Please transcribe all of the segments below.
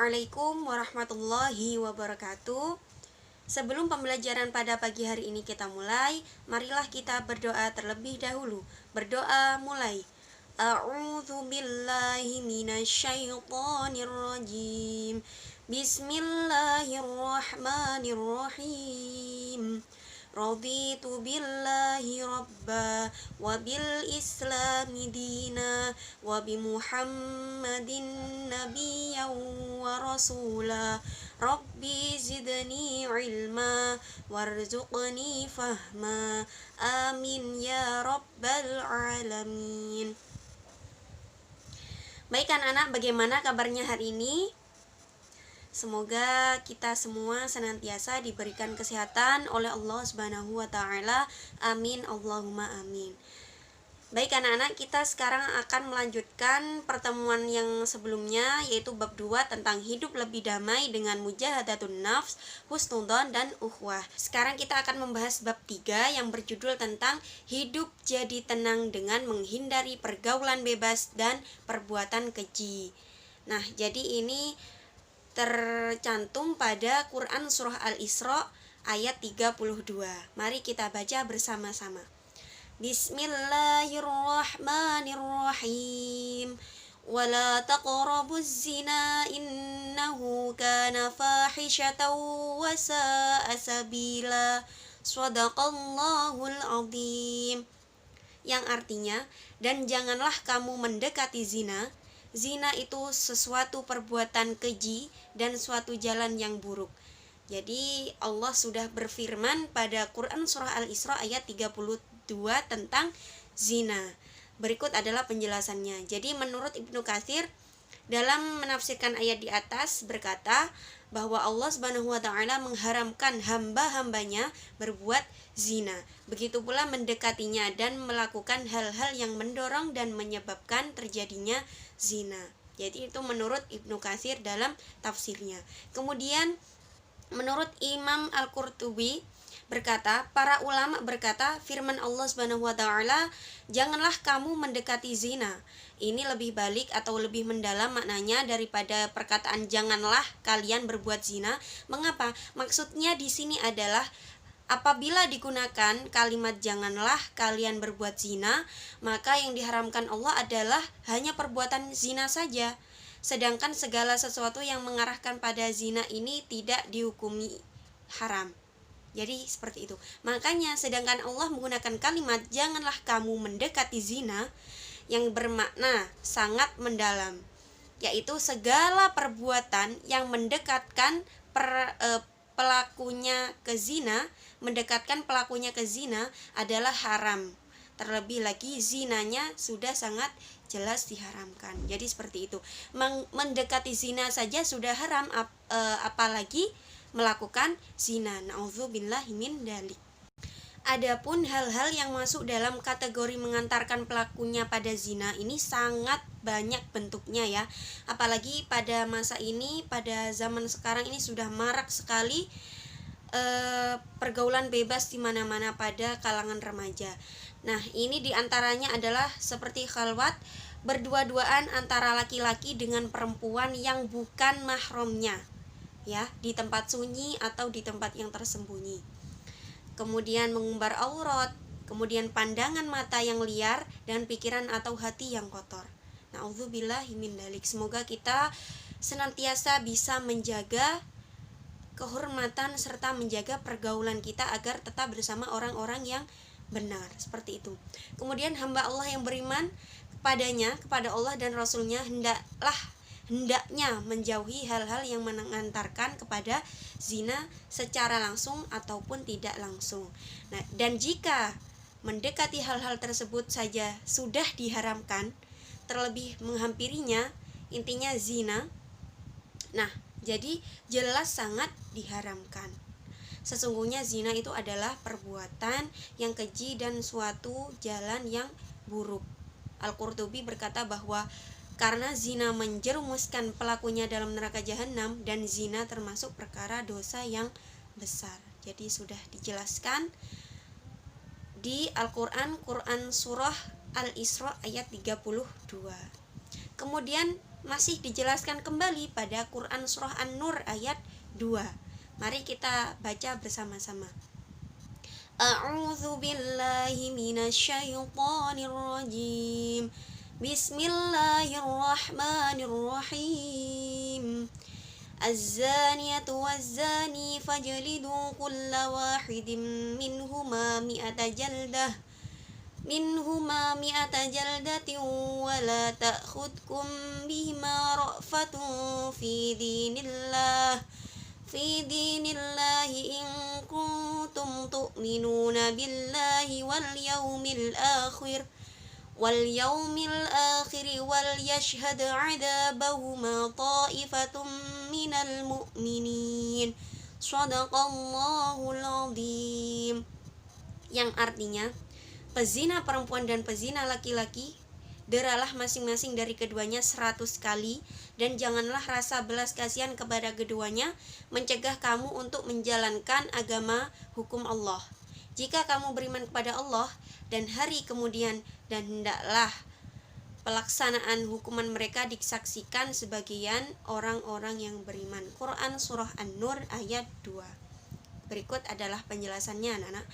Assalamualaikum warahmatullahi wabarakatuh. Sebelum pembelajaran pada pagi hari ini kita mulai, marilah kita berdoa terlebih dahulu. Berdoa mulai. A'udzu billahi minasyaitonir rajim. Bismillahirrahmanirrahim. Raditu billahi rabba wa bil islami dina wa bi muhammadin nabiyyan wa rasula. Rabbi zidni ilma warzuqni fahma. Amin ya rabbal alamin. Baik anak-anak, bagaimana kabarnya hari ini? Semoga kita semua senantiasa diberikan kesehatan oleh Allah Subhanahu wa taala. Amin Allahumma amin. Baik anak-anak, kita sekarang akan melanjutkan pertemuan yang sebelumnya, yaitu bab 2 tentang hidup lebih damai dengan mujahadatun nafs, husnudzon dan ukhwah. Sekarang kita akan membahas bab 3 yang berjudul tentang hidup jadi tenang dengan menghindari pergaulan bebas dan perbuatan keji. Nah, jadi ini tercantum pada Quran Surah Al-Isra ayat 32. Mari kita baca bersama-sama. Bismillahirrahmanirrahim. Wala taqrabuz zina innahu kana fahishatan wa sa'a sabila. Shadaqallahul azim. Yang artinya, dan janganlah kamu mendekati zina. Zina itu sesuatu perbuatan keji dan suatu jalan yang buruk. Jadi Allah sudah berfirman pada Quran Surah Al-Isra ayat 32 tentang zina. Berikut adalah penjelasannya. Jadi menurut Ibnu Katsir dalam menafsirkan ayat di atas berkata bahwa Allah Subhanahu wa taala mengharamkan hamba-hambanya berbuat zina. Begitu pula mendekatinya dan melakukan hal-hal yang mendorong dan menyebabkan terjadinya zina. Jadi itu menurut Ibnu Katsir dalam tafsirnya. Kemudian menurut Imam Al-Qurtubi berkata, para ulama berkata, firman Allah Subhanahu wa taala, janganlah kamu mendekati zina. Ini lebih balik atau lebih mendalam maknanya daripada perkataan janganlah kalian berbuat zina. Mengapa? Maksudnya di sini adalah apabila digunakan kalimat janganlah kalian berbuat zina, maka yang diharamkan Allah adalah hanya perbuatan zina saja. Sedangkan segala sesuatu yang mengarahkan pada zina ini tidak dihukumi haram. Jadi seperti itu. Makanya sedangkan Allah menggunakan kalimat janganlah kamu mendekati zina yang bermakna sangat mendalam, yaitu segala perbuatan yang mendekatkan pelakunya ke zina, mendekatkan pelakunya ke zina adalah haram. Terlebih lagi zinanya sudah sangat jelas diharamkan. Jadi seperti itu. Mendekati zina saja sudah haram, apalagi melakukan zina. Nauzubillahi min dzalik. Adapun hal-hal yang masuk dalam kategori mengantarkan pelakunya pada zina ini sangat banyak bentuknya ya. Apalagi pada masa ini, pada zaman sekarang ini sudah marak sekali pergaulan bebas di mana-mana pada kalangan remaja. Nah, ini diantaranya adalah seperti khalwat, berdua-duaan antara laki-laki dengan perempuan yang bukan mahramnya, ya, di tempat sunyi atau di tempat yang tersembunyi. Kemudian mengumbar aurat, kemudian pandangan mata yang liar dan pikiran atau hati yang kotor. Nauzubillahi min dzalik. Semoga kita senantiasa bisa menjaga kehormatan serta menjaga pergaulan kita agar tetap bersama orang-orang yang benar, seperti itu. Kemudian hamba Allah yang beriman kepadanya, kepada Allah dan Rasulnya hendaknya menjauhi hal-hal yang mengantarkan kepada zina secara langsung ataupun tidak langsung. Nah, dan jika mendekati hal-hal tersebut saja sudah diharamkan, terlebih menghampirinya, intinya zina, nah jadi jelas sangat diharamkan. Sesungguhnya zina itu adalah perbuatan yang keji dan suatu jalan yang buruk. Al-Qurtubi berkata bahwa karena zina menjerumuskan pelakunya dalam neraka jahanam, dan zina termasuk perkara dosa yang besar. Jadi sudah dijelaskan di Al-Quran, Quran Surah Al-Isra ayat 32. Kemudian masih dijelaskan kembali pada Quran surah An-Nur ayat 2. Mari kita baca bersama-sama. A'udzu billahi minasyaitonir rajim. Bismillahirrahmanirrahim. Az-zaniyatu waz-zani fajlidu kulla wahidin minhuma mi'ata jaldatin wa la ta'khudkum bihima ra'fatun fi dinillahi in kuntum tu'minuna billahi wal yawmil akhir wal yashhad 'adabahuma ta'ifatum minal mu'minin. Shadaqallahul azim. Yang artinya, pezina perempuan dan pezina laki-laki, deralah masing-masing dari keduanya 100 kali, dan janganlah rasa belas kasihan kepada keduanya mencegah kamu untuk menjalankan agama hukum Allah. Jika kamu beriman kepada Allah dan hari kemudian, dan hendaklah pelaksanaan hukuman mereka disaksikan sebagian orang-orang yang beriman. Quran surah An-Nur ayat 2. Berikut adalah penjelasannya, anak-anak.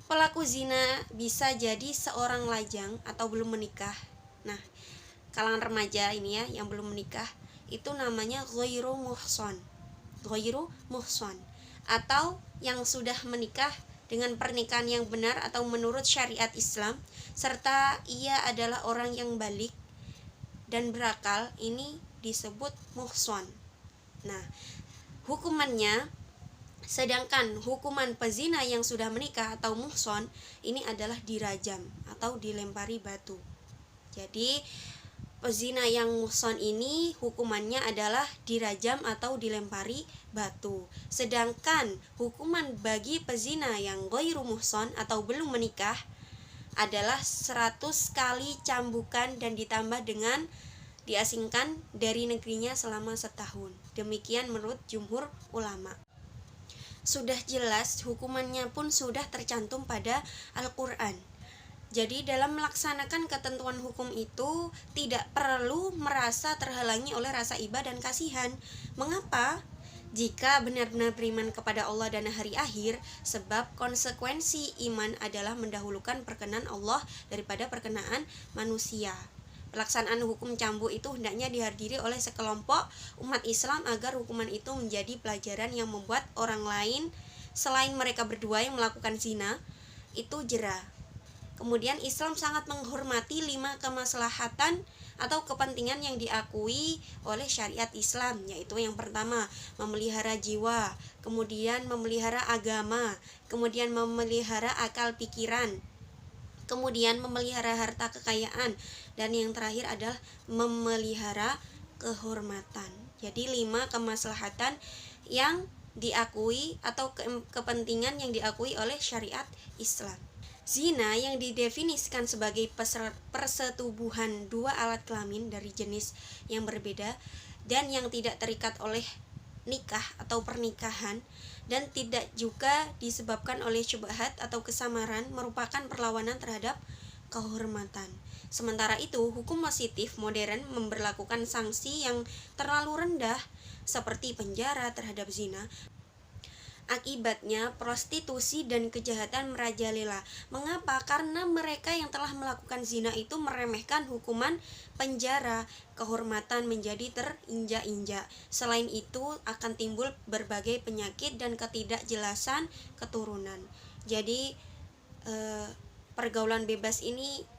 Pelaku zina bisa jadi seorang lajang atau belum menikah. Nah, kalangan remaja ini ya yang belum menikah, itu namanya ghairu muhsan atau yang sudah menikah dengan pernikahan yang benar atau menurut syariat Islam, serta ia adalah orang yang balik dan berakal, ini disebut muhsan. Nah, hukumannya, sedangkan hukuman pezina yang sudah menikah atau muhsan ini adalah dirajam atau dilempari batu. Jadi pezina yang muhsan ini hukumannya adalah dirajam atau dilempari batu. Sedangkan hukuman bagi pezina yang ghairu muhsan atau belum menikah adalah 100 kali cambukan dan ditambah dengan diasingkan dari negerinya selama setahun. Demikian menurut jumhur ulama. Sudah jelas hukumannya pun sudah tercantum pada Al-Quran. Jadi dalam melaksanakan ketentuan hukum itu tidak perlu merasa terhalangi oleh rasa iba dan kasihan. Mengapa? Jika benar-benar beriman kepada Allah dan hari akhir, sebab konsekuensi iman adalah mendahulukan perkenan Allah daripada perkenaan manusia. Pelaksanaan hukum cambuk itu hendaknya dihadiri oleh sekelompok umat Islam agar hukuman itu menjadi pelajaran yang membuat orang lain selain mereka berdua yang melakukan zina itu jera. Kemudian Islam sangat menghormati 5 kemaslahatan atau kepentingan yang diakui oleh syariat Islam, yaitu yang pertama, memelihara jiwa, kemudian memelihara agama, kemudian memelihara akal pikiran, kemudian memelihara harta kekayaan, dan yang terakhir adalah memelihara kehormatan. Jadi 5 kemaslahatan yang diakui atau kepentingan yang diakui oleh syariat Islam. Zina yang didefinisikan sebagai persetubuhan dua alat kelamin dari jenis yang berbeda dan yang tidak terikat oleh nikah atau pernikahan, dan tidak juga disebabkan oleh syubhat atau kesamaran, merupakan perlawanan terhadap kehormatan. Sementara itu, hukum positif modern memberlakukan sanksi yang terlalu rendah seperti penjara terhadap zina. Akibatnya prostitusi dan kejahatan merajalela. Mengapa? Karena mereka yang telah melakukan zina itu meremehkan hukuman penjara, kehormatan menjadi terinjak-injak. Selain itu akan timbul berbagai penyakit dan ketidakjelasan keturunan. Jadi pergaulan bebas ini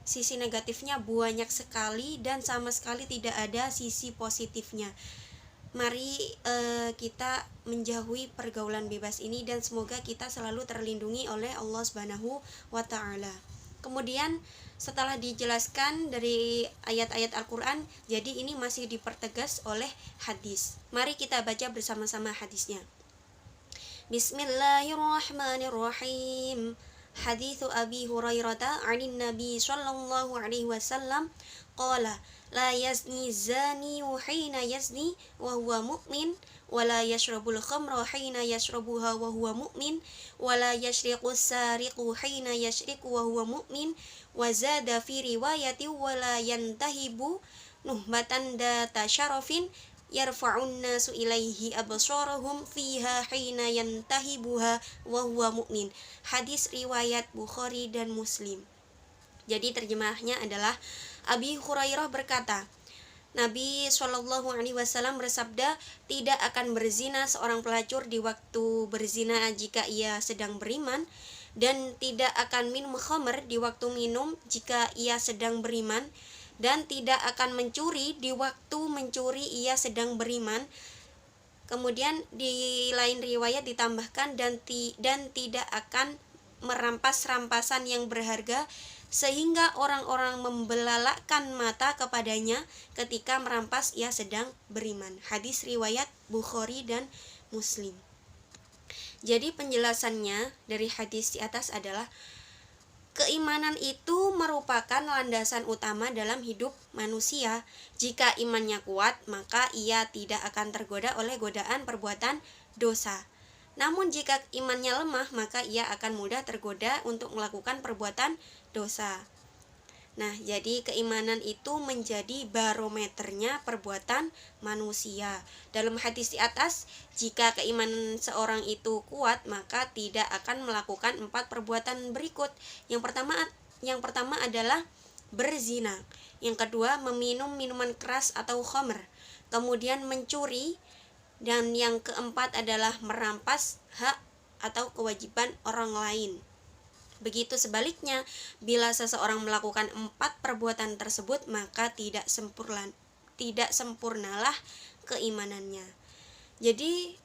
sisi negatifnya banyak sekali dan sama sekali tidak ada sisi positifnya. Mari kita menjauhi pergaulan bebas ini dan semoga kita selalu terlindungi oleh Allah Subhanahu wa taala. Kemudian setelah dijelaskan dari ayat-ayat Al-Qur'an, jadi ini masih dipertegas oleh hadis. Mari kita baca bersama-sama hadisnya. Bismillahirrahmanirrahim. Haditsu Abi Hurairah 'anin Nabi sallallahu alaihi wasallam qala la yazni zani hina yazni wa huwa mu'min wa la yashrabul khamra hina yashrabuha wa huwa mu'min wa la yashriqu sariqu hina yashriqu wa huwa mu'min wa zada fi riwayati wa la yantahibu nuhbatan data syarafin yarfa'un nasu ilaihi absarahum fiha hina yantahibuha wa huwa mu'min. Hadis riwayat Bukhari dan Muslim. Jadi terjemahnya adalah Abi Hurairah berkata, Nabi Shallallahu Alaihi Wasallam bersabda, tidak akan berzina seorang pelacur di waktu berzina jika ia sedang beriman, dan tidak akan minum khamr di waktu minum jika ia sedang beriman, dan tidak akan mencuri di waktu mencuri ia sedang beriman. Kemudian di lain riwayat ditambahkan dan tidak akan merampas rampasan yang berharga sehingga orang-orang membelalakkan mata kepadanya ketika merampas ia sedang beriman. Hadis riwayat Bukhari dan Muslim. Jadi penjelasannya dari hadis di atas adalah keimanan itu merupakan landasan utama dalam hidup manusia. Jika imannya kuat, maka ia tidak akan tergoda oleh godaan perbuatan dosa. Namun jika imannya lemah, maka ia akan mudah tergoda untuk melakukan perbuatan dosa. Nah, jadi keimanan itu menjadi barometernya perbuatan manusia. Dalam hadis di atas, jika keimanan seorang itu kuat, maka tidak akan melakukan 4 perbuatan berikut. Yang pertama adalah berzina. Yang kedua, meminum minuman keras atau khamr. Kemudian mencuri. Dan yang keempat adalah merampas hak atau kewajiban orang lain. Begitu sebaliknya, bila seseorang melakukan 4 perbuatan tersebut, maka tidak sempurnalah keimanannya. Jadi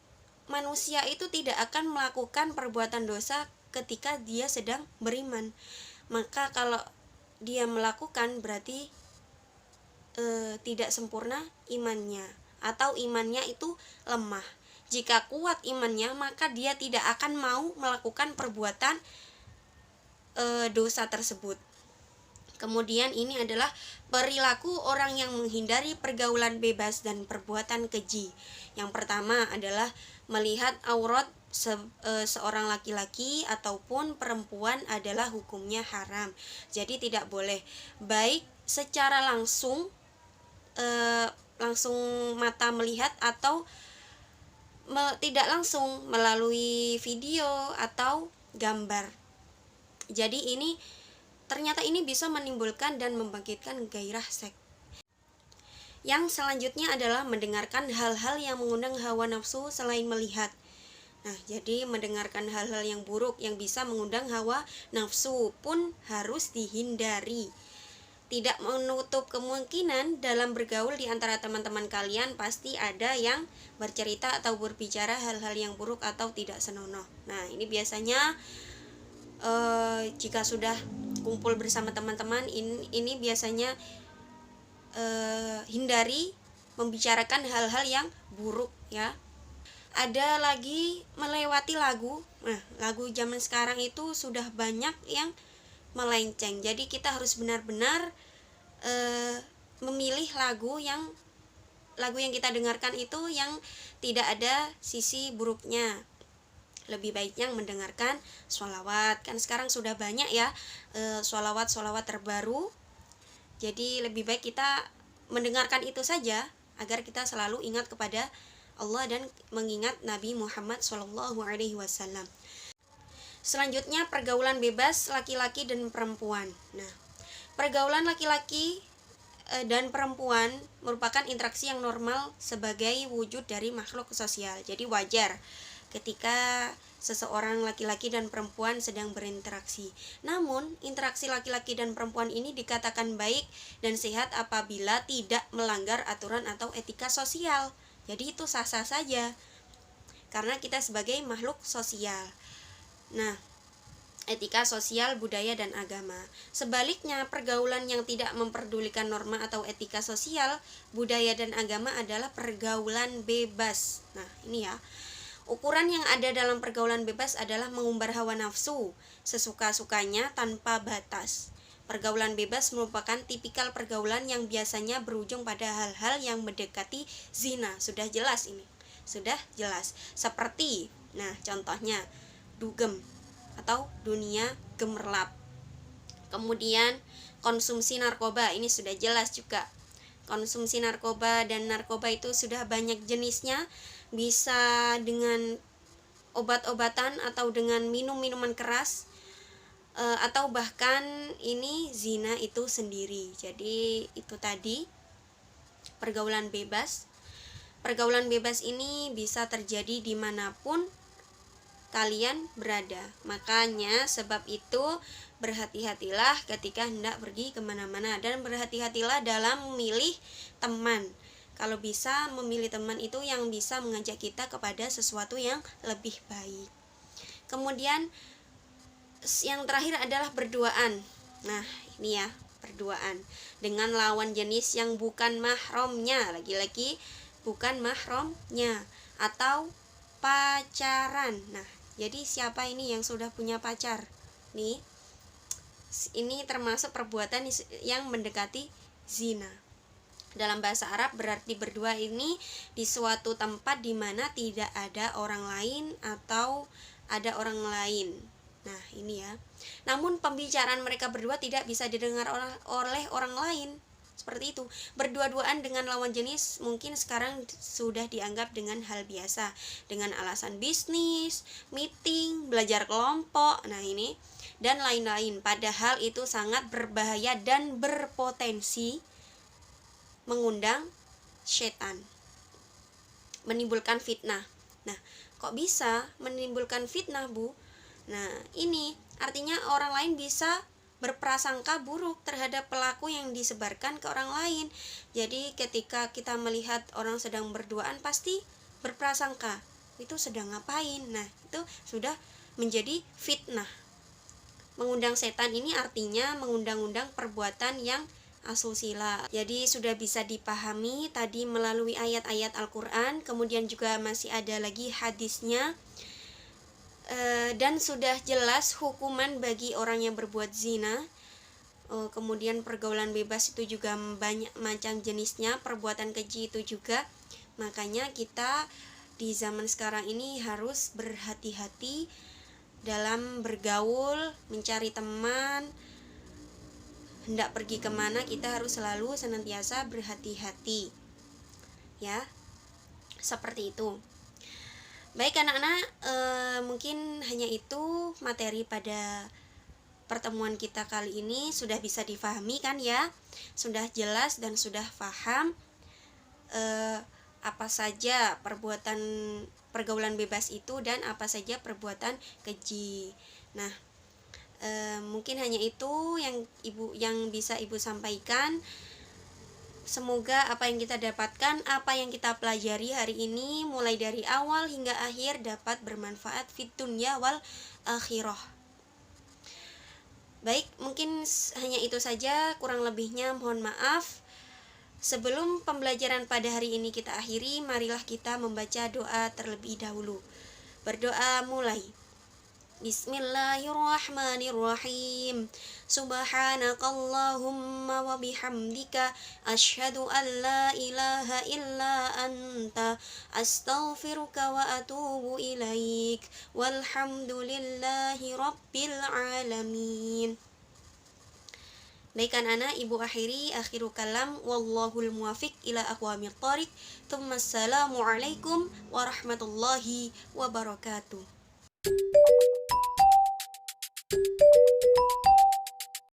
manusia itu tidak akan melakukan perbuatan dosa ketika dia sedang beriman. Maka kalau dia melakukan berarti tidak sempurna imannya, atau imannya itu lemah. Jika kuat imannya, maka dia tidak akan mau melakukan perbuatan dosa tersebut. Kemudian ini adalah perilaku orang yang menghindari pergaulan bebas dan perbuatan keji. Yang pertama adalah melihat aurat seorang laki-laki ataupun perempuan adalah hukumnya haram. Jadi tidak boleh baik secara langsung mata melihat atau tidak langsung melalui video atau gambar. Jadi ini ternyata ini bisa menimbulkan dan membangkitkan gairah seks. Yang selanjutnya adalah mendengarkan hal-hal yang mengundang hawa nafsu selain melihat. Nah, jadi mendengarkan hal-hal yang buruk yang bisa mengundang hawa nafsu pun harus dihindari. Tidak menutup kemungkinan dalam bergaul di antara teman-teman kalian pasti ada yang bercerita atau berbicara hal-hal yang buruk atau tidak senonoh. Nah, ini biasanya jika sudah kumpul bersama teman-teman, ini biasanya hindari membicarakan hal-hal yang buruk ya. Ada lagi melewati lagu. Nah, lagu zaman sekarang itu sudah banyak yang melenceng. Jadi kita harus benar-benar memilih lagu yang kita dengarkan itu yang tidak ada sisi buruknya. Lebih baiknya mendengarkan sholawat. Kan sekarang sudah banyak ya sholawat terbaru. Jadi lebih baik kita mendengarkan itu saja agar kita selalu ingat kepada Allah dan mengingat Nabi Muhammad SAW. Selanjutnya pergaulan bebas laki-laki dan perempuan. Nah, pergaulan laki-laki dan perempuan merupakan interaksi yang normal sebagai wujud dari makhluk sosial. Jadi wajar ketika seseorang laki-laki dan perempuan sedang berinteraksi. Namun, interaksi laki-laki dan perempuan ini dikatakan baik dan sehat apabila tidak melanggar aturan atau etika sosial. Jadi itu sah-sah saja. Karena kita sebagai makhluk sosial. Nah, etika sosial, budaya, dan agama. Sebaliknya, pergaulan yang tidak memperdulikan norma atau etika sosial, budaya, dan agama adalah pergaulan bebas. Nah, ini ya. Ukuran yang ada dalam pergaulan bebas adalah mengumbar hawa nafsu sesuka-sukanya tanpa batas. Pergaulan bebas merupakan tipikal pergaulan yang biasanya berujung pada hal-hal yang mendekati zina. Sudah jelas ini. Sudah jelas. Seperti, nah contohnya, dugem atau dunia gemerlap. Kemudian konsumsi narkoba, ini sudah jelas juga. konsumsi narkoba, dan narkoba itu sudah banyak jenisnya, bisa dengan obat-obatan atau dengan minum-minuman keras, atau bahkan ini zina itu sendiri. Jadi itu tadi pergaulan bebas. Pergaulan bebas ini bisa terjadi dimanapun kalian berada. Makanya sebab itu berhati-hatilah ketika hendak pergi kemana-mana, dan berhati-hatilah dalam memilih teman. Kalau bisa memilih teman itu yang bisa mengajak kita kepada sesuatu yang lebih baik. Kemudian yang terakhir adalah berduaan. Nah ini ya, berduaan dengan lawan jenis yang bukan mahramnya, lagi-lagi bukan mahramnya, atau pacaran. Nah jadi siapa ini yang sudah punya pacar nih, ini termasuk perbuatan yang mendekati zina. Dalam bahasa Arab berarti berdua ini di suatu tempat di mana tidak ada orang lain atau ada orang lain. Nah ini ya, namun pembicaraan mereka berdua tidak bisa didengar oleh orang lain. Seperti itu. Berdua-duaan dengan lawan jenis mungkin sekarang sudah dianggap dengan hal biasa, dengan alasan bisnis, meeting, belajar kelompok, nah ini, dan lain-lain. Padahal itu sangat berbahaya dan berpotensi mengundang setan, menimbulkan fitnah. Nah kok bisa menimbulkan fitnah, Bu? Nah ini artinya orang lain bisa berprasangka buruk terhadap pelaku yang disebarkan ke orang lain. Jadi ketika kita melihat orang sedang berduaan, pasti berprasangka itu sedang ngapain. Nah itu sudah menjadi fitnah. Mengundang setan ini artinya mengundang-undang perbuatan yang asusila. Jadi sudah bisa dipahami tadi melalui ayat-ayat Al-Quran, kemudian juga masih ada lagi hadisnya. Dan sudah jelas hukuman bagi orang yang berbuat zina. Kemudian pergaulan bebas itu juga banyak macam jenisnya, perbuatan keji itu juga. Makanya kita di zaman sekarang ini harus berhati-hati dalam bergaul, mencari teman. Hendak pergi kemana kita harus selalu senantiasa berhati-hati, ya, seperti itu. Baik anak-anak, mungkin hanya itu materi pada pertemuan kita kali ini. Sudah bisa difahami kan ya? Sudah jelas dan sudah paham apa saja perbuatan pergaulan bebas itu dan apa saja perbuatan keji. Nah, mungkin hanya itu yang bisa Ibu sampaikan. Semoga apa yang kita dapatkan, apa yang kita pelajari hari ini mulai dari awal hingga akhir dapat bermanfaat fid dunya wal akhirah. Baik, mungkin hanya itu saja, kurang lebihnya mohon maaf. Sebelum pembelajaran pada hari ini kita akhiri, marilah kita membaca doa terlebih dahulu. Berdoa mulai. Bismillahirrahmanirrahim. Subhanakallahumma wa bihamdika asyhadu an la ilaha illa anta astaghfiruka wa atubu ilaik. Walhamdulillahi rabbil alamin. Baik anak-anak, Ibu akhiru kalam, wallahul muwafiq ila aqwamit thoriq. Assalamualaikum warahmatullahi wabarakatuh.